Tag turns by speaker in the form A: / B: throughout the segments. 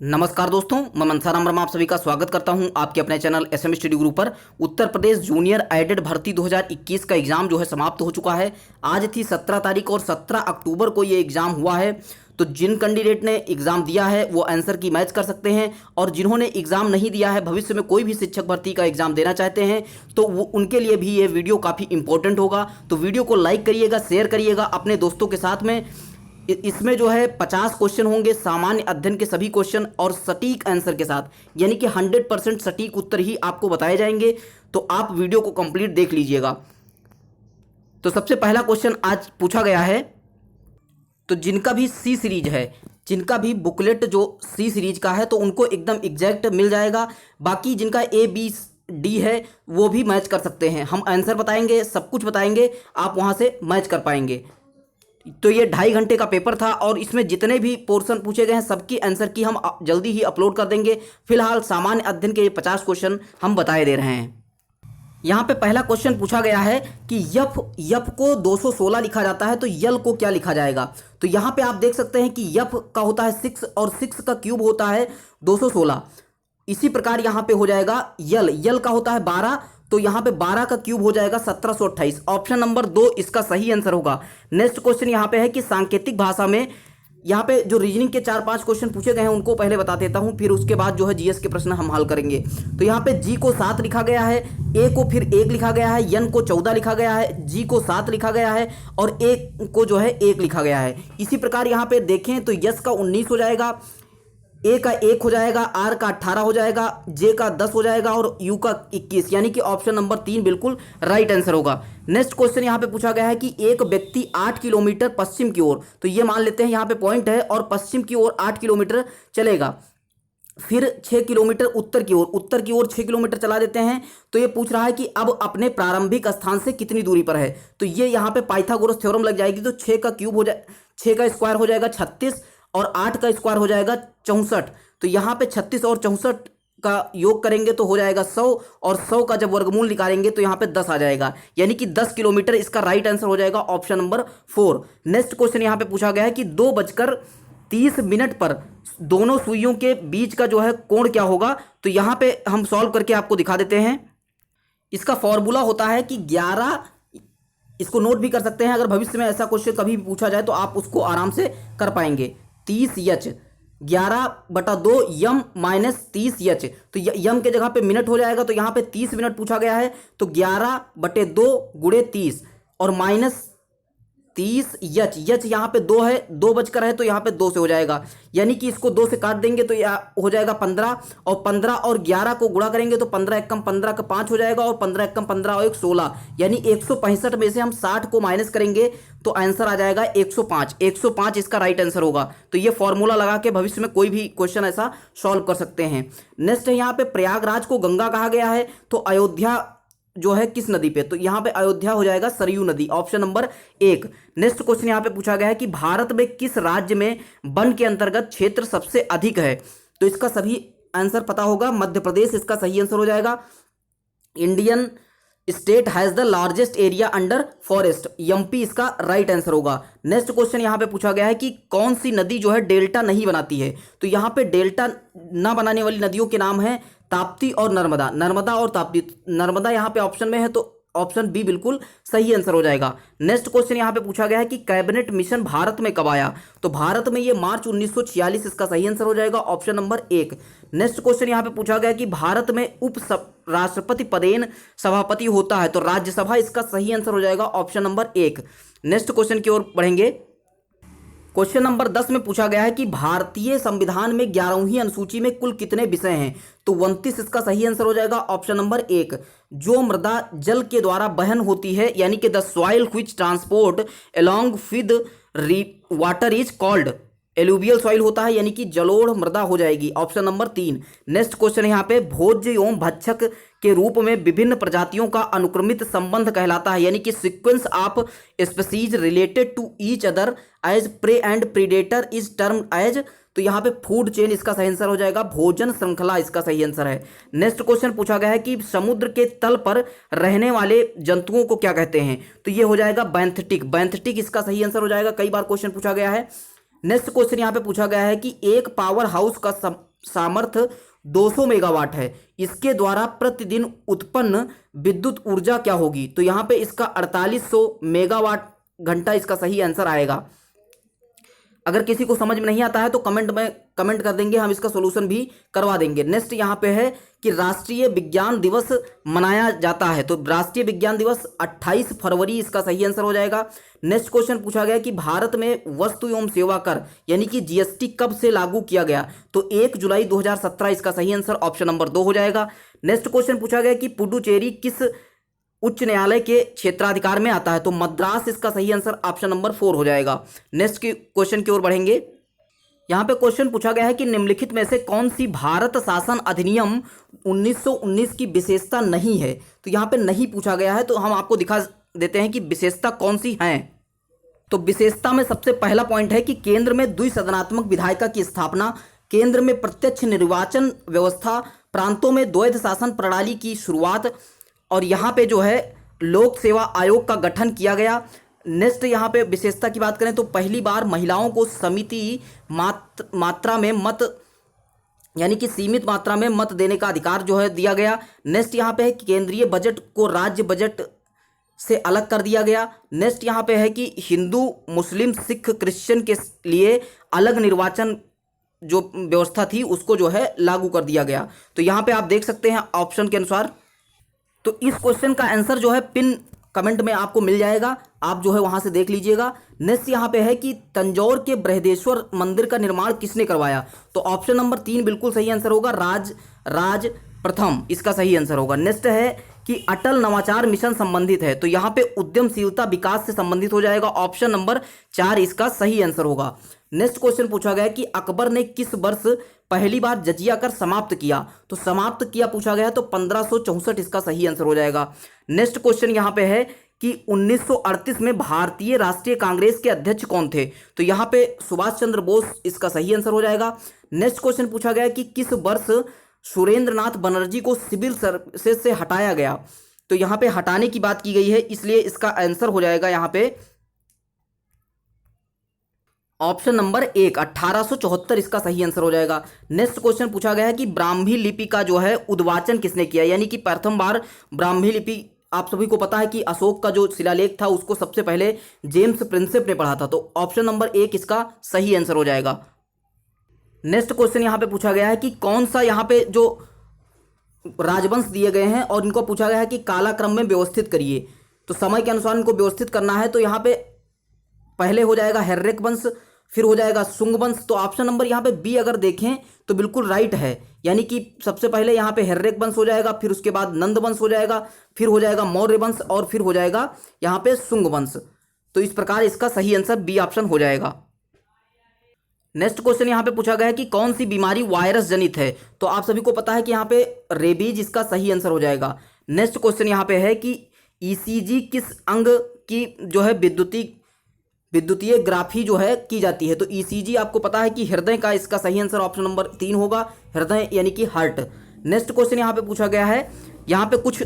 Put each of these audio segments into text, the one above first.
A: नमस्कार दोस्तों, मैं मनसाराम वर्मा आप सभी का स्वागत करता हूं आपके अपने चैनल एसएम स्टडी गुरु पर। उत्तर प्रदेश जूनियर एडेड भर्ती 2021 का एग्ज़ाम जो है समाप्त हो चुका है। आज थी 17 तारीख और 17 अक्टूबर को ये एग्ज़ाम हुआ है। तो जिन कैंडिडेट ने एग्ज़ाम दिया है वो आंसर की मैच कर सकते हैं, और जिन्होंने एग्ज़ाम नहीं दिया है, भविष्य में कोई भी शिक्षक भर्ती का एग्ज़ाम देना चाहते हैं, तो वो उनके लिए भी ये वीडियो काफ़ी इंपॉर्टेंट होगा। तो वीडियो को लाइक करिएगा, शेयर करिएगा अपने दोस्तों के साथ में। इसमें जो है 50 क्वेश्चन होंगे, सामान्य अध्ययन के सभी क्वेश्चन और सटीक आंसर के साथ, यानी कि 100% सटीक उत्तर ही आपको बताए जाएंगे। तो आप वीडियो को कंप्लीट देख लीजिएगा। तो सबसे पहला क्वेश्चन आज पूछा गया है, तो जिनका भी सी सीरीज है, जिनका भी बुकलेट जो सी सीरीज का है, तो उनको एकदम एग्जैक्ट मिल जाएगा। बाकी जिनका ए बी डी है वो भी मैच कर सकते हैं। हम आंसर बताएंगे, सब कुछ बताएंगे, आप वहाँ से मैच कर पाएंगे। तो ये 2.5 घंटे का पेपर था, और इसमें जितने भी पोर्शन पूछे गए हैं सबकी आंसर की हम जल्दी ही अपलोड कर देंगे। फिलहाल सामान्य अध्ययन के ये 50 क्वेश्चन हम बताए दे रहे हैं। यहाँ पे पहला क्वेश्चन पूछा गया है कि यफ को 216 लिखा जाता है, तो यल को क्या लिखा जाएगा। तो यहाँ पे आप देख सकते हैं कि यफ का होता है 6 और 6 का क्यूब होता है 216। इसी प्रकार यहाँ पे हो जाएगा यल का होता है 12, तो यहाँ पे 12 का क्यूब हो जाएगा 1728। ऑप्शन नंबर 2 इसका सही आंसर होगा। नेक्स्ट क्वेश्चन यहाँ पे है कि सांकेतिक भाषा में, यहाँ पे जो रीजनिंग के 4-5 क्वेश्चन पूछे गए हैं उनको पहले बता देता हूँ, फिर उसके बाद जो है जीएस के प्रश्न हम हल करेंगे। तो यहाँ पे जी को 7 लिखा गया है, ए को फिर 1 लिखा गया है, एन को 14 लिखा गया है, जी को 7 लिखा गया है, और ए को जो है 1 लिखा गया है। इसी प्रकार यहाँ पे देखें तो यस का 19 हो जाएगा, ए का 1 हो जाएगा, आर का 18 हो जाएगा, जे का 10 हो जाएगा, और यू का 21, यानी कि ऑप्शन नंबर 3 बिल्कुल राइट आंसर होगा। नेक्स्ट क्वेश्चन यहाँ पे पूछा गया है कि एक व्यक्ति 8 किलोमीटर पश्चिम की ओर, तो ये मान लेते हैं यहाँ पे पॉइंट है, और पश्चिम की ओर 8 किलोमीटर चलेगा, फिर 6 किलोमीटर उत्तर की ओर 6 किलोमीटर चला देते हैं। तो ये पूछ रहा है कि अब अपने प्रारंभिक स्थान से कितनी दूरी पर है। तो ये यहाँ पे पाइथागोरस थ्योरम लग जाएगी। तो 6 का क्यूब हो जाए, 6 का स्क्वायर हो जाएगा 36, और 8 का स्क्वायर हो जाएगा 64। तो यहाँ पे 36 और 64 का योग करेंगे तो हो जाएगा 100, और 100 का जब वर्गमूल निकालेंगे तो यहाँ पे 10 आ जाएगा, यानी कि 10 किलोमीटर इसका राइट आंसर हो जाएगा ऑप्शन नंबर 4। नेक्स्ट क्वेश्चन यहाँ पे पूछा गया है कि 2:30 पर दोनों सुइयों के बीच का जो है कोण क्या होगा। तो यहाँ पे हम सॉल्व करके आपको दिखा देते हैं। इसका फॉर्मूला होता है कि 11, इसको नोट भी कर सकते हैं, अगर भविष्य में ऐसा क्वेश्चन कभी भी पूछा जाए तो आप उसको आराम से कर पाएंगे। 30H 11/2 यम माइनस 30H, तो यम के जगह पे मिनट हो जाएगा, तो यहाँ पे 30 मिनट पूछा गया है, तो 11/2 गुणे 30 और माइनस 30H, यच यहाँ पे 2 है, 2 बचकर है, तो यहाँ पे 2 से हो जाएगा, यानी कि इसको 2 से काट देंगे तो यह हो जाएगा 15, और 15 और 11 को गुणा करेंगे तो 15 एकम 15 का 5 हो जाएगा, और 15 एकम 15 और 1 16, यानी 165 में से हम 60 को माइनस करेंगे तो आंसर आ जाएगा 105। 105 इसका राइट आंसर होगा। तो ये फॉर्मूला लगा के भविष्य में कोई भी क्वेश्चन ऐसा सॉल्व कर सकते हैं। नेक्स्ट है यहाँ पे प्रयागराज को गंगा कहा गया है, तो अयोध्या जो है किस नदी पे, तो यहाँ पे अयोध्या हो जाएगा सरयू नदी, ऑप्शन नंबर 1। नेक्स्ट क्वेश्चन यहाँ पे पूछा गया है कि भारत में किस राज्य में वन के अंतर्गत क्षेत्र सबसे अधिक है। तो इसका सभी आंसर पता होगा, मध्य प्रदेश इसका सही आंसर हो जाएगा। Indian state has the largest area under forest, MP इसका राइट आंसर होगा। नेक्स्ट क्वेश्चन यहाँ पे पूछा गया है कि कौन सी नदी जो है डेल्टा नहीं बनाती है। तो यहाँ पे डेल्टा ना बनाने वाली नदियों के नाम है ताप्ती और नर्मदा। नर्मदा और ताप्ती, नर्मदा यहाँ पे ऑप्शन में है, तो ऑप्शन बी बिल्कुल सही आंसर हो जाएगा। नेक्स्ट क्वेश्चन यहाँ पे पूछा गया है कि कैबिनेट मिशन भारत में कब आया। तो भारत में ये मार्च 1946 इसका सही आंसर हो जाएगा, ऑप्शन नंबर 1। नेक्स्ट क्वेश्चन यहाँ पे पूछा गया है कि भारत में उप राष्ट्रपति पदेन सभापति होता है, तो राज्यसभा इसका सही आंसर हो जाएगा, ऑप्शन नंबर 1। नेक्स्ट क्वेश्चन की ओर बढ़ेंगे। क्वेश्चन नंबर 10 में पूछा गया है कि भारतीय संविधान में 11वीं अनुसूची में कुल कितने विषय हैं। तो 29 इसका सही आंसर हो जाएगा, ऑप्शन नंबर 1। जो मृदा जल के द्वारा वहन होती है, यानी कि the soil which transport along with water is called, alluvial soil होता है, यानी कि जलोढ़ मृदा हो जाएगी, ऑप्शन नंबर 3। नेक्स्ट क्वेश्चन यहाँ पे भोज्य एवं भक्षक के रूप में विभिन्न प्रजातियों का अनुक्रमित संबंध कहलाता है, यानी कि sequence of species related to each other as prey and predator is termed as. तो यहाँ पे फूड चेन इसका सही आंसर हो जाएगा, भोजन श्रृंखला इसका सही आंसर है। नेक्स्ट क्वेश्चन पूछा गया है कि समुद्र के तल पर रहने वाले जंतुओं को क्या कहते हैं। तो ये हो जाएगा बैंथेटिक, बैंथेटिक इसका सही आंसर हो जाएगा, कई बार क्वेश्चन पूछा गया है। नेक्स्ट क्वेश्चन यहाँ पे पूछा गया है कि एक पावर हाउस का सामर्थ्य 200 मेगावाट है, इसके द्वारा प्रतिदिन उत्पन्न विद्युत ऊर्जा क्या होगी? तो यहाँ पे इसका 4800 मेगावाट घंटा इसका सही आंसर आएगा। अगर किसी को समझ में नहीं आता है तो कमेंट में कमेंट कर देंगे, हम इसका सॉल्यूशन भी करवा देंगे। नेक्स्ट यहाँ पे है कि राष्ट्रीय विज्ञान दिवस मनाया जाता है, तो राष्ट्रीय विज्ञान दिवस 28 फरवरी इसका सही आंसर हो जाएगा। नेक्स्ट क्वेश्चन पूछा गया कि भारत में वस्तु एवं सेवा कर यानी कि जीएसटी कब से लागू किया गया? तो 1 जुलाई 2017 इसका सही आंसर ऑप्शन नंबर 2 हो जाएगा। नेक्स्ट क्वेश्चन पूछा गया कि पुडुचेरी किस उच्च न्यायालय के क्षेत्राधिकार में आता है? तो मद्रास इसका सही आंसर ऑप्शन नंबर 4 हो जाएगा। नेक्स्ट क्वेश्चन की ओर बढ़ेंगे। यहाँ पे क्वेश्चन पूछा गया है कि निम्नलिखित में से कौन सी भारत शासन अधिनियम 1919 की विशेषता नहीं है? तो यहाँ पे नहीं पूछा गया है, तो हम आपको दिखा देते हैं कि विशेषता कौन सी है। तो विशेषता में सबसे पहला पॉइंट है कि केंद्र में द्विसदनात्मक विधायिका की स्थापना, केंद्र में प्रत्यक्ष निर्वाचन व्यवस्था, प्रांतों में द्वैध शासन प्रणाली की शुरुआत, और यहाँ पे जो है लोक सेवा आयोग का गठन किया गया। नेक्स्ट यहाँ पे विशेषता की बात करें तो पहली बार महिलाओं को समिति मात्रा में मत यानी कि सीमित मात्रा में मत देने का अधिकार जो है दिया गया। नेक्स्ट यहाँ पे है कि केंद्रीय बजट को राज्य बजट से अलग कर दिया गया। नेक्स्ट यहाँ पे है कि हिंदू मुस्लिम सिख क्रिश्चियन के लिए अलग निर्वाचन जो व्यवस्था थी उसको जो है लागू कर दिया गया। तो यहाँ पे आप देख सकते हैं ऑप्शन के अनुसार। तो इस क्वेश्चन का आंसर जो है पिन कमेंट में आपको मिल जाएगा, आप जो है वहां से देख लीजिएगा। नेक्स्ट यहाँ पे है कि तंजौर के बृहदेश्वर मंदिर का निर्माण किसने करवाया? तो ऑप्शन नंबर 3 बिल्कुल सही आंसर होगा, राज प्रथम इसका सही आंसर होगा। नेक्स्ट है कि अटल नवाचार मिशन संबंधित है, तो यहाँ पे उद्यमशीलता विकास से संबंधित हो जाएगा, ऑप्शन नंबर 4 इसका सही आंसर होगा। नेक्स्ट क्वेश्चन पूछा गया कि अकबर ने किस वर्ष पहली बार जजिया कर समाप्त किया? तो समाप्त किया पूछा गया तो 1564 इसका सही आंसर हो जाएगा। नेक्स्ट क्वेश्चन यहाँ पे है कि 1938 में भारतीय राष्ट्रीय कांग्रेस के अध्यक्ष कौन थे? तो यहाँ पे सुभाष चंद्र बोस इसका सही आंसर हो जाएगा। नेक्स्ट क्वेश्चन पूछा गया कि किस वर्ष सुरेंद्र नाथ बनर्जी को सिविल सर्विसेज से हटाया गया? तो यहाँ पे हटाने की बात की गई है, इसलिए इसका आंसर हो जाएगा यहाँ पे ऑप्शन नंबर 1 1874 इसका सही आंसर हो जाएगा। नेक्स्ट क्वेश्चन पूछा गया है कि ब्राह्मी लिपि का जो है उद्वाचन किसने किया, यानी कि प्रथम बार ब्राह्मी लिपि, आप सभी को पता है कि अशोक का जो शिलालेख था उसको सबसे पहले जेम्स प्रिंसेप ने पढ़ा था, तो ऑप्शन नंबर 1 इसका सही आंसर हो जाएगा। नेक्स्ट क्वेश्चन यहाँ पे पूछा गया है कि कौन सा यहाँ पे जो राजवंश दिए गए हैं और इनको पूछा गया है कि कालाक्रम में व्यवस्थित करिए, तो समय के अनुसार इनको व्यवस्थित करना है। तो यहाँ पे पहले हो जाएगा हैर्रिक वंश, फिर हो जाएगा शुंग वंश। तो ऑप्शन नंबर यहाँ पे बी अगर देखें तो बिल्कुल राइट है, यानी कि सबसे पहले यहाँ पे हैर्रिक वंश हो जाएगा, फिर उसके बाद नंद वंश हो जाएगा, फिर हो जाएगा मौर्य वंश और फिर हो जाएगा यहाँ पे शुंग वंश। तो इस प्रकार इसका सही आंसर बी ऑप्शन हो जाएगा। नेक्स्ट क्वेश्चन यहाँ पे पूछा गया है कि कौन सी बीमारी वायरस जनित है? तो आप सभी को पता है कि यहाँ पे रेबीज इसका सही आंसर हो जाएगा। नेक्स्ट क्वेश्चन यहाँ पे है कि ईसीजी किस अंग की जो है विद्युतीय ग्राफी जो है की जाती है? तो ईसीजी आपको पता है कि हृदय का, इसका सही आंसर ऑप्शन नंबर 3 होगा, हृदय यानी कि हार्ट। नेक्स्ट क्वेश्चन यहाँ पे पूछा गया है, यहाँ पे कुछ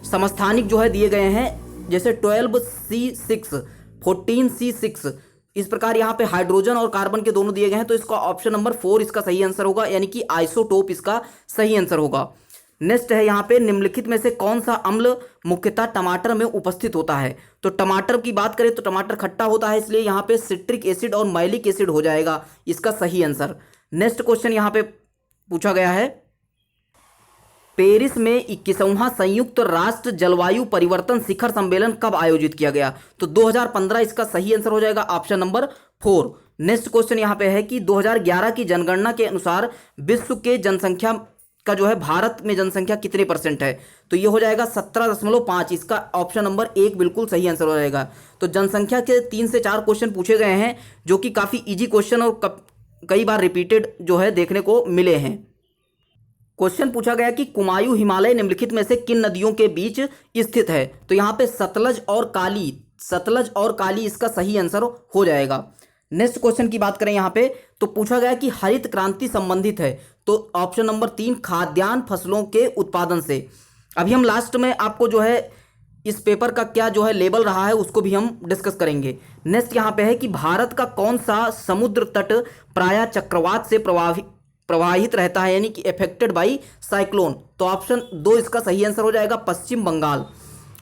A: समस्थानिक जो है दिए गए हैं, जैसे 12C6 14C6, इस प्रकार यहाँ पे हाइड्रोजन और कार्बन के दोनों दिए गए हैं, तो इसका ऑप्शन नंबर 4 इसका सही आंसर होगा, यानी कि आइसोटोप इसका सही आंसर होगा। नेक्स्ट है यहाँ पे निम्नलिखित में से कौन सा अम्ल मुख्यतः टमाटर में उपस्थित होता है? तो टमाटर की बात करें तो टमाटर खट्टा होता है, इसलिए यहाँ पे सिट्रिक एसिड और मैलिक एसिड हो जाएगा इसका सही आंसर। नेक्स्ट क्वेश्चन यहाँ पे पूछा गया है, पेरिस में 21वां संयुक्त राष्ट्र जलवायु परिवर्तन शिखर सम्मेलन कब आयोजित किया गया? तो 2015 इसका सही आंसर हो जाएगा, ऑप्शन नंबर 4। नेक्स्ट क्वेश्चन यहाँ पे है कि 2011 की जनगणना के अनुसार विश्व के जनसंख्या का जो है भारत में जनसंख्या कितने % है? तो ये हो जाएगा 17.5, इसका ऑप्शन नंबर 1 बिल्कुल सही आंसर हो जाएगा। तो जनसंख्या के 3 से 4 क्वेश्चन पूछे गए हैं, जो कि काफ़ी इजी क्वेश्चन और कई बार रिपीटेड जो है देखने को मिले हैं। क्वेश्चन पूछा गया कि कुमायूं हिमालय निम्नलिखित में से किन नदियों के बीच स्थित है? तो यहाँ पे सतलज और काली इसका सही आंसर हो जाएगा। नेक्स्ट क्वेश्चन की बात करें यहाँ पे तो पूछा गया कि हरित क्रांति संबंधित है, तो ऑप्शन नंबर 3 खाद्यान्न फसलों के उत्पादन से। अभी हम लास्ट में आपको जो है इस पेपर का क्या जो है लेवल रहा है उसको भी हम डिस्कस करेंगे। नेक्स्ट यहाँ पे है कि भारत का कौन सा समुद्र तट प्रायः चक्रवात से प्रवाहित रहता है, यानी कि अफेक्टेड बाई साइक्लोन। तो ऑप्शन 2 इसका सही आंसर हो जाएगा, पश्चिम बंगाल।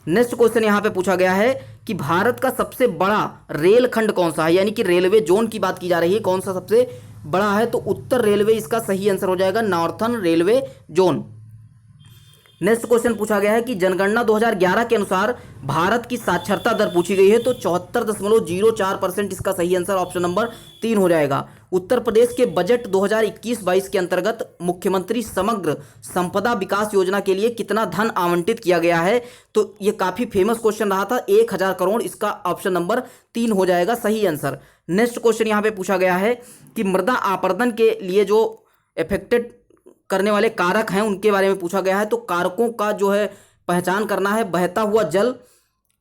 A: नेक्स्ट क्वेश्चन यहाँ पे पूछा गया है कि भारत का सबसे बड़ा रेल खंड कौन सा है, यानी कि रेलवे जोन की बात की जा रही है, कौन सा सबसे बड़ा है। तो उत्तर रेलवे इसका सही आंसर हो जाएगा, northern railway zone. Next question पूछा गया है कि जनगणना 2011 के अनुसार भारत की साक्षरता दर पूछी गई है, तो 74.04% इसका सही आंसर ऑप्शन नंबर 3 हो जाएगा। उत्तर प्रदेश के बजट 2021-22 के अंतर्गत मुख्यमंत्री समग्र संपदा विकास योजना के लिए कितना धन आवंटित किया गया है। तो ये काफी फेमस क्वेश्चन रहा था, 1000 करोड़, इसका ऑप्शन नंबर 3 हो जाएगा सही आंसर। नेक्स्ट क्वेश्चन यहाँ पे पूछा गया है कि मृदा अपरदन के लिए जो इफेक्टेड करने वाले कारक हैं उनके बारे में पूछा गया है। तो कारकों का जो है पहचान करना है, बहता हुआ जल,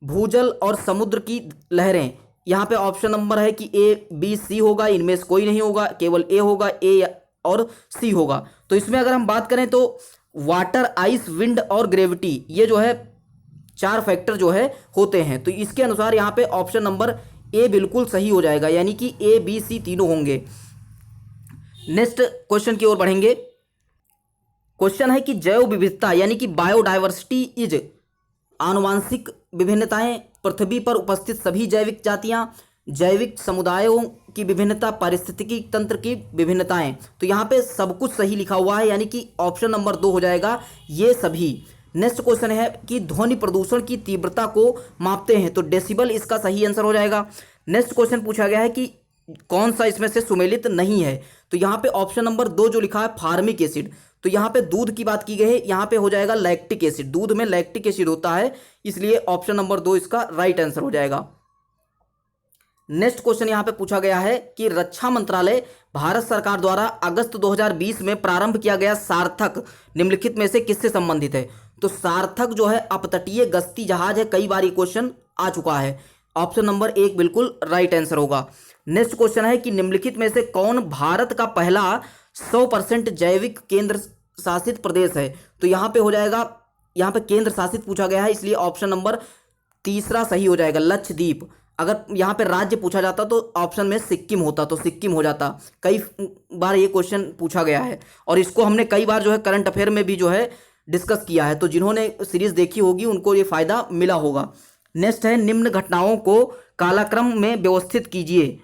A: भूजल और समुद्र की लहरें। यहाँ पे ऑप्शन नंबर है कि ए, बी, सी होगा, इनमें से कोई नहीं होगा, केवल ए होगा, ए और सी होगा। तो इसमें अगर हम बात करें तो वाटर, आइस, विंड और ग्रेविटी, ये जो है 4 फैक्टर जो है होते हैं। तो इसके अनुसार यहाँ पे ऑप्शन नंबर ए बिल्कुल सही हो जाएगा, यानी कि ए, बी, सी तीनों होंगे। नेक्स्ट क्वेश्चन की ओर बढ़ेंगे। क्वेश्चन है कि जैव विविधता यानी कि बायोडायवर्सिटी इज आनुवांशिक विभिन्नताएं, पृथ्वी पर उपस्थित सभी जैविक जातियां, जैविक समुदायों की विभिन्नता, पारिस्थितिकी तंत्र की विभिन्नताएं। तो यहाँ पे सब कुछ सही लिखा हुआ है, यानी कि ऑप्शन नंबर 2 हो जाएगा, ये सभी। नेक्स्ट क्वेश्चन है कि ध्वनि प्रदूषण की तीव्रता को मापते हैं, तो डेसिबल इसका सही आंसर हो जाएगा। नेक्स्ट क्वेश्चन पूछा गया है कि कौन सा इसमें से सुमेलित नहीं है। तो यहाँ पे ऑप्शन नंबर 2 जो लिखा है फार्मिक एसिड, तो यहाँ पे दूध की बात की गई है, यहाँ पे हो जाएगा लैक्टिक एसिड, दूध में लैक्टिक एसिड होता है, इसलिए ऑप्शन नंबर 2 इसका राइट आंसर हो जाएगा। नेक्स्ट क्वेश्चन यहाँ पे पूछा गया है कि रक्षा मंत्रालय भारत सरकार द्वारा अगस्त 2020 में प्रारंभ किया गया सार्थक निम्नलिखित में से किससे संबंधित है। तो सार्थक जो है अपतटीय गश्ती जहाज है, कई बार ये क्वेश्चन आ चुका है, ऑप्शन नंबर 1 बिल्कुल राइट आंसर होगा। नेक्स्ट क्वेश्चन है कि निम्नलिखित में से कौन भारत का पहला 100% जैविक केंद्र शासित प्रदेश है। तो यहाँ पे हो जाएगा, यहाँ पे केंद्र शासित पूछा गया है, इसलिए ऑप्शन नंबर 3 सही हो जाएगा, लक्षद्वीप। अगर यहाँ पे राज्य पूछा जाता तो ऑप्शन में सिक्किम होता, तो सिक्किम हो जाता। कई बार ये क्वेश्चन पूछा गया है और इसको हमने कई बार जो है करंट अफेयर में भी जो है डिस्कस किया है, तो जिन्होंने सीरीज देखी होगी उनको ये फायदा मिला होगा। नेक्स्ट है निम्न घटनाओं को कालक्रम में व्यवस्थित कीजिए।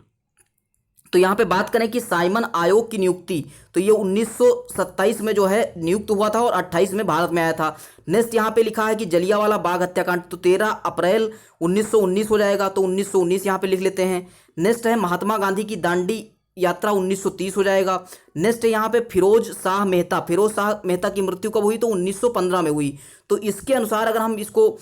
A: तो यहाँ पे बात करें कि साइमन आयोग की नियुक्ति, तो ये 1927 में जो है नियुक्त हुआ था और 28 में भारत में आया था। नेक्स्ट यहाँ पे लिखा है कि जलियांवाला बाग हत्याकांड, तो 13 अप्रैल 1919 हो जाएगा, तो 1919 यहाँ पे लिख लेते हैं। नेक्स्ट है महात्मा गांधी की दांडी यात्रा 1930 हो जाएगा। नेक्स्ट है यहाँ पे फिरोज शाह मेहता की मृत्यु कब हुई, तो 1915 में हुई। तो इसके अनुसार अगर हम इसको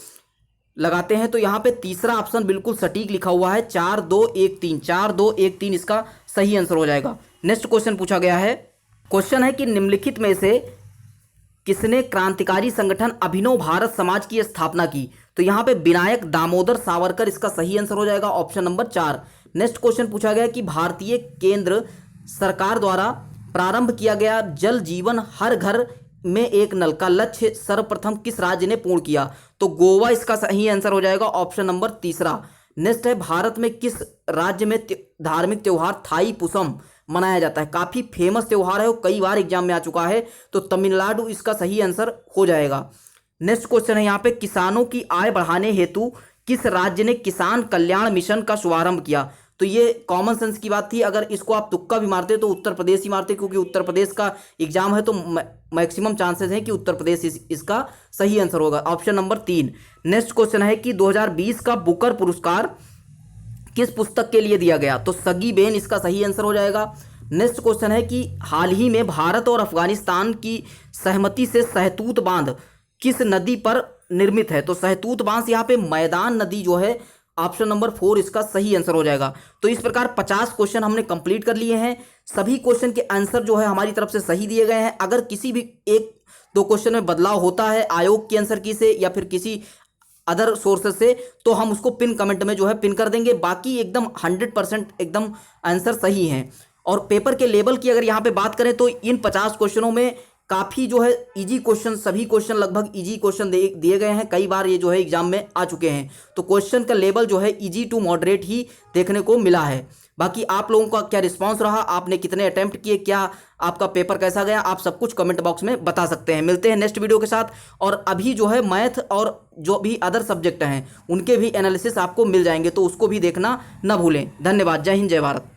A: लगाते हैं तो यहाँ पे तीसरा ऑप्शन बिल्कुल सटीक लिखा हुआ है, 4213, 4213 इसका सही आंसर हो जाएगा। नेक्स्ट क्वेश्चन पूछा गया है, क्वेश्चन है कि निम्नलिखित में से किसने क्रांतिकारी संगठन अभिनव भारत समाज की स्थापना की। तो यहाँ पे विनायक दामोदर सावरकर इसका सही आंसर हो जाएगा, ऑप्शन नंबर 4। नेक्स्ट क्वेश्चन पूछा गया कि भारतीय केंद्र सरकार द्वारा प्रारंभ किया गया जल जीवन हर घर में एक नल का लक्ष्य सर्वप्रथम किस राज्य ने पूर्ण किया। तो गोवा इसका सही आंसर हो जाएगा, ऑप्शन नंबर 3। नेक्स्ट है भारत में किस राज्य में धार्मिक त्योहार थाई पुसम मनाया जाता है। काफी फेमस त्योहार है और कई बार एग्जाम में आ चुका है, तो तमिलनाडु इसका सही आंसर हो जाएगा। नेक्स्ट क्वेश्चन है यहाँ पे किसानों की आय बढ़ाने हेतु किस राज्य ने किसान कल्याण मिशन का शुभारंभ किया। तो ये कॉमन सेंस की बात थी, अगर इसको आप तुक्का भी मारते तो उत्तर प्रदेश ही मारते, क्योंकि उत्तर प्रदेश का एग्जाम है तो मैक्सिमम चांसेस हैं कि उत्तर प्रदेश इसका सही आंसर होगा, ऑप्शन नंबर 3। नेक्स्ट क्वेश्चन है कि 2020 का बुकर पुरस्कार किस पुस्तक के लिए दिया गया। तो सगी बेन इसका सही आंसर हो जाएगा। नेक्स्ट क्वेश्चन है कि हाल ही में भारत और अफगानिस्तान की सहमति से सहतूत बांध किस नदी पर निर्मित है। तो सहतूत बांध यहाँ पे मैदान नदी जो है, ऑप्शन नंबर 4 इसका सही आंसर हो जाएगा। तो इस प्रकार 50 क्वेश्चन हमने कंप्लीट कर लिए हैं। सभी क्वेश्चन के आंसर जो है हमारी तरफ से सही दिए गए हैं। अगर किसी भी 1-2 क्वेश्चन में बदलाव होता है आयोग के आंसर की से या फिर किसी अदर सोर्सेज से, तो हम उसको पिन कमेंट में जो है पिन कर देंगे। बाकी एकदम 100% एकदम आंसर सही हैं। और पेपर के लेवल की अगर यहाँ पे बात करें तो इन 50 क्वेश्चनों में काफ़ी जो है इजी क्वेश्चन, सभी क्वेश्चन लगभग इजी क्वेश्चन दिए गए हैं, कई बार ये जो है एग्जाम में आ चुके हैं। तो क्वेश्चन का लेवल जो है इजी टू मॉडरेट ही देखने को मिला है। बाकी आप लोगों का क्या रिस्पांस रहा, आपने कितने अटेम्प्ट किए, क्या आपका पेपर कैसा गया, आप सब कुछ कमेंट बॉक्स में बता सकते हैं। मिलते हैं नेक्स्ट वीडियो के साथ। और अभी जो है मैथ और जो भी अदर सब्जेक्ट हैं उनके भी एनालिसिस आपको मिल जाएंगे, तो उसको भी देखना ना भूलें। धन्यवाद। जय हिंद, जय भारत।